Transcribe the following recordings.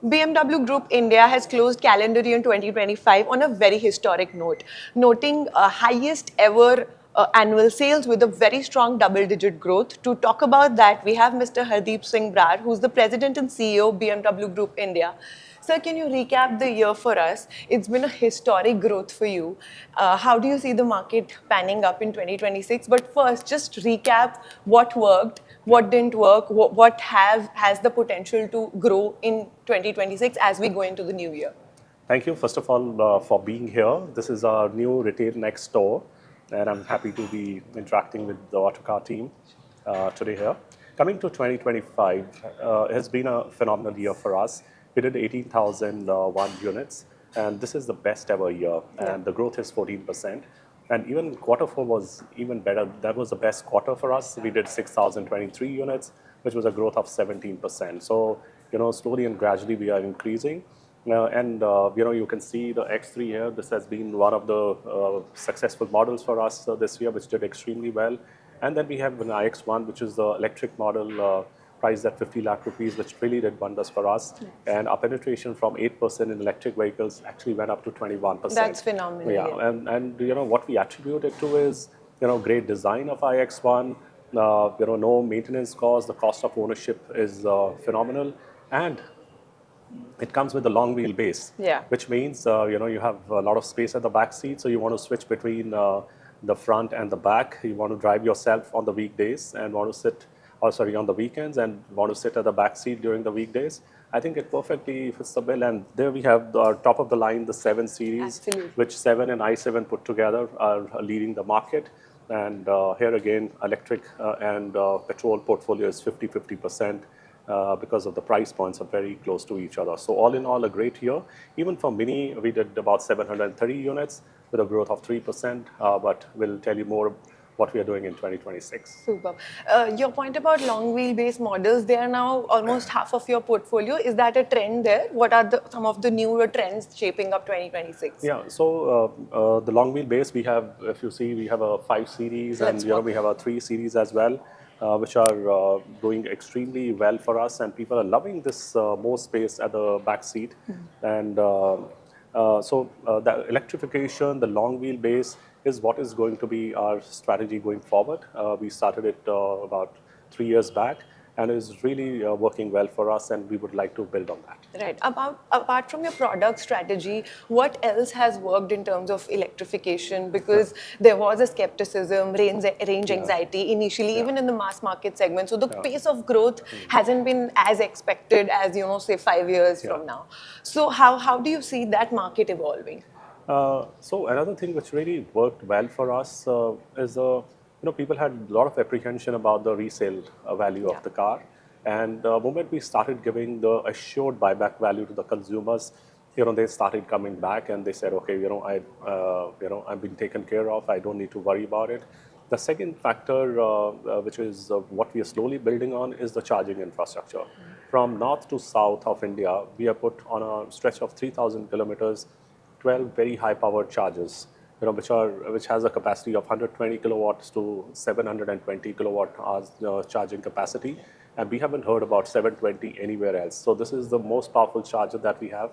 BMW Group India has closed calendar year 2025 on a very historic note, noting highest ever annual sales with a very strong double-digit growth. To talk about that, we have Mr. Hardeep Singh Brar, who's the President and CEO of BMW Group India. Sir, can you recap the year for us? It's been a historic growth for you. How do you see the market panning up in 2026? But first, just recap what worked, what didn't work, what has the potential to grow in 2026 as we go into the new year. Thank you, first of all, for being here. This is our new retail next door, and I'm happy to be interacting with the Autocar team today here. Coming to 2025, it has been a phenomenal year for us. We did 18,001 units, and this is the best ever year, and the growth is 14%. And even quarter four was even better. That was the best quarter for us. We did 6,023 units, which was a growth of 17%. So, slowly and gradually we are increasing. You can see the X3 here. This has been one of the successful models for us this year, which did extremely well. And then we have an iX1, which is the electric model priced at 50 lakh rupees, which really did wonders for us. Yes. And our penetration from 8% in electric vehicles actually went up to 21%. That's phenomenal. Yeah, and what we attribute it to is, great design of iX1, no maintenance cost, the cost of ownership is phenomenal. And it comes with a long wheelbase, which means you have a lot of space at the back seat, so you want to switch between the front and the back. You want to drive yourself on the weekdays and want to sit, on the weekends and want to sit at the back seat during the weekdays. I think it perfectly fits the bill. And there we have the top of the line, the 7 Series, Absolutely. which 7 and i7 put together are leading the market. And here again, electric and petrol portfolio is 50-50%. Because of the price points are very close to each other. So all in all, a great year. Even for Mini, we did about 730 units with a growth of 3%, but we'll tell you more what we are doing in 2026. Super. Your point about long wheelbase models, they are now almost half of your portfolio. Is that a trend there? What are some of the newer trends shaping up 2026? Yeah, so the long wheelbase, we have, if you see, we have a 5 Series and we have a 3 Series as well. Which are doing extremely well for us, and people are loving this more space at the back seat. And so the electrification, the long wheelbase is what is going to be our strategy going forward. We started it about 3 years back, and is really working well for us, and we would like to build on that. Right. Apart from your product strategy, what else has worked in terms of electrification? Because there was a skepticism, range anxiety initially, even in the mass market segment. So the pace of growth hasn't been as expected as, say 5 years from now. So how do you see that market evolving? So another thing which really worked well for us is people had a lot of apprehension about the resale value of the car. And the moment we started giving the assured buyback value to the consumers, they started coming back and they said, okay, I've been taken care of. I don't need to worry about it. The second factor, which is what we are slowly building on, is the charging infrastructure. From north to south of India, we have put on a stretch of 3,000 kilometers, 12 very high-powered chargers. Which has a capacity of 120 kilowatts to 720 kilowatt hours charging capacity, and we haven't heard about 720 anywhere else. So this is the most powerful charger that we have,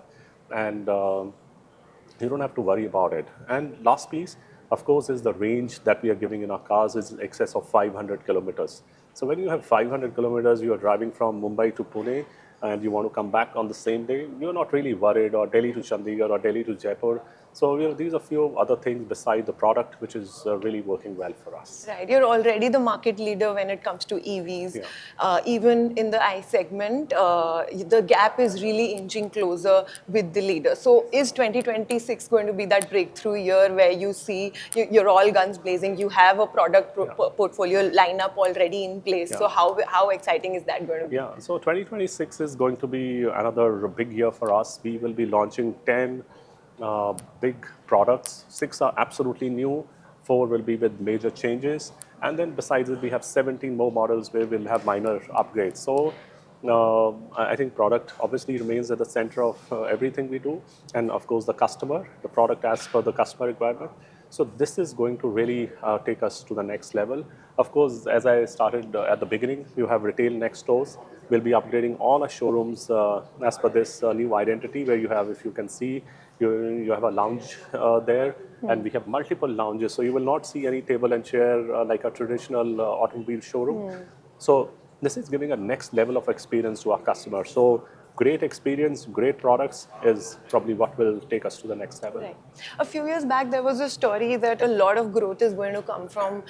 and you don't have to worry about it. And last piece, of course, is the range that we are giving in our cars is in excess of 500 kilometers. So when you have 500 kilometers, you are driving from Mumbai to Pune, and you want to come back on the same day, you're not really worried, or Delhi to Chandigarh or Delhi to Jaipur. So these are a few other things beside the product, which is really working well for us. Right, you're already the market leader when it comes to EVs. Even in the I segment, the gap is really inching closer with the leader. So is 2026 going to be that breakthrough year where you see you're all guns blazing, you have a product portfolio lineup already in place? So how exciting is that going to be? Yeah, so 2026 is going to be another big year for us. We will be launching 10 big products. 6 are absolutely new, 4 will be with major changes, and then besides it we have 17 more models where we'll have minor upgrades. So I think product obviously remains at the center of everything we do, and of course the product as per the customer requirement. So this is going to really take us to the next level. Of course, as I started at the beginning, you have retail next doors. We'll be upgrading all our showrooms as per this new identity, where you have, if you can see, you have a lounge there, and we have multiple lounges. So you will not see any table and chair like a traditional automobile showroom. So this is giving a next level of experience to our customers. So great experience, great products is probably what will take us to the next level. Right. A few years back, there was a story that a lot of growth is going to come from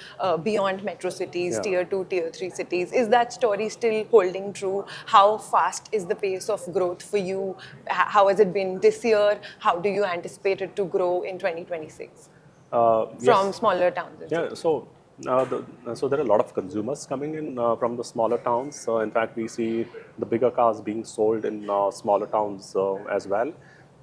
beyond metro cities, Yeah. tier 2, tier 3 cities. Is that story still holding true? How fast is the pace of growth for you? How has it been this year? How do you anticipate it to grow in 2026 from Yes. smaller towns and Yeah, cities? so there are a lot of consumers coming in from the smaller towns. In fact, we see the bigger cars being sold in smaller towns as well.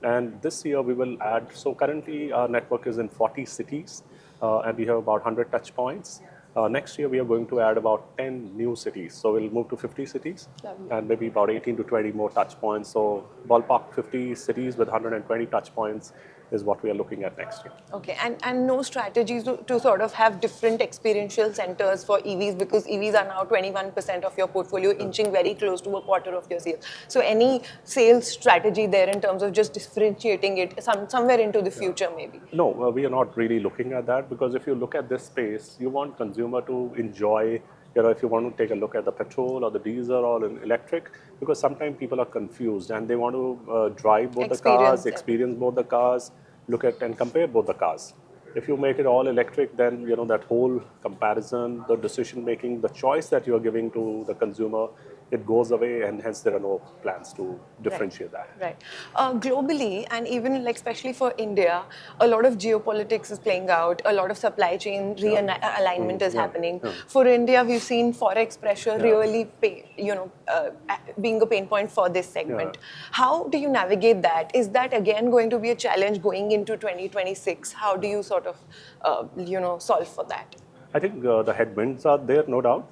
And this year we will add, so currently our network is in 40 cities and we have about 100 touch points. Next year we are going to add about 10 new cities. So we'll move to 50 cities. Lovely. And maybe about 18 to 20 more touch points. So ballpark 50 cities with 120 touch points is what we are looking at next year. Okay, and no strategies to sort of have different experiential centers for EVs, because EVs are now 21% of your portfolio, inching very close to a quarter of your sales. So any sales strategy there in terms of just differentiating it somewhere into the future maybe? No, we are not really looking at that, because if you look at this space, you want consumer to enjoy, if you want to take a look at the petrol or the diesel or an electric, because sometimes people are confused and they want to drive both the cars, experience both the cars, look at and compare both the cars. If you make it all electric, then that whole comparison, the decision making, the choice that you are giving to the consumer, it goes away, and hence there are no plans to differentiate that. Right. Globally, and even like especially for India, a lot of geopolitics is playing out. A lot of supply chain realignment is happening. For India, we've seen forex pressure really being a pain point for this segment. How do you navigate that? Is that again going to be a challenge going into 2026? How do you sort of solve for that? I think the headwinds are there, no doubt.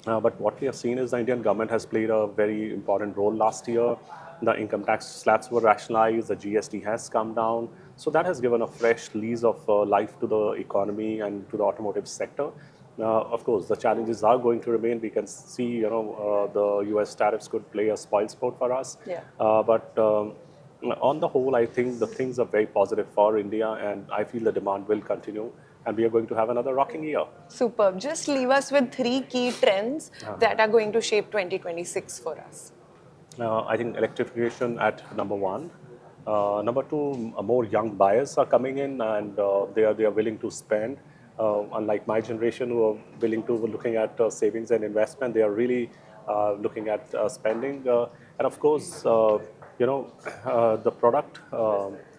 But what we have seen is the Indian government has played a very important role last year. The income tax slabs were rationalized, the GST has come down. So that has given a fresh lease of life to the economy and to the automotive sector. Of course, the challenges are going to remain. We can see, the US tariffs could play a spoilsport for us. Yeah. But on the whole, I think the things are very positive for India, and I feel the demand will continue. And we are going to have another rocking year. Superb. Just leave us with 3 key trends that are going to shape 2026 for us. I think electrification at number 1. Number 2, more young buyers are coming in, and they are willing to spend. Unlike my generation, who are looking at savings and investment, they are really looking at spending. And of course, the product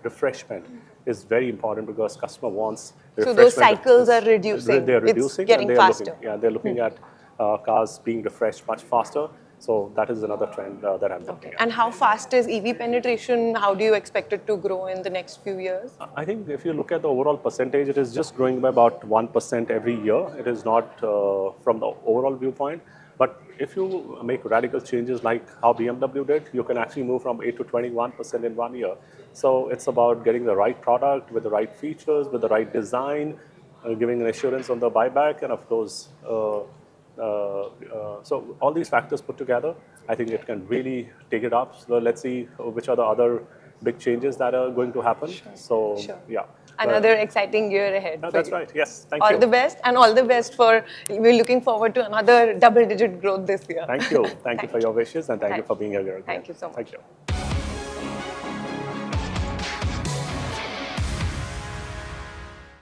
refreshment is very important, because customer wants refreshment. So those cycles are reducing. They are reducing. It's getting faster. They're looking at cars being refreshed much faster. So that is another trend that I'm looking at. And how fast is EV penetration? How do you expect it to grow in the next few years? I think if you look at the overall percentage, it is just growing by about 1% every year. It is not from the overall viewpoint. But if you make radical changes like how BMW did, you can actually move from 8 to 21% in 1 year. So it's about getting the right product with the right features, with the right design, giving an assurance on the buyback, and of course, so all these factors put together, I think it can really take it up. So let's see which are the other big changes that are going to happen. So yeah. Another exciting year ahead. That's right. Yes. Thank you. All the best, and all the best for. We're looking forward to another double-digit growth this year. Thank you. Thank you for your wishes, and thank you for being here. Thank you so much. Thank you.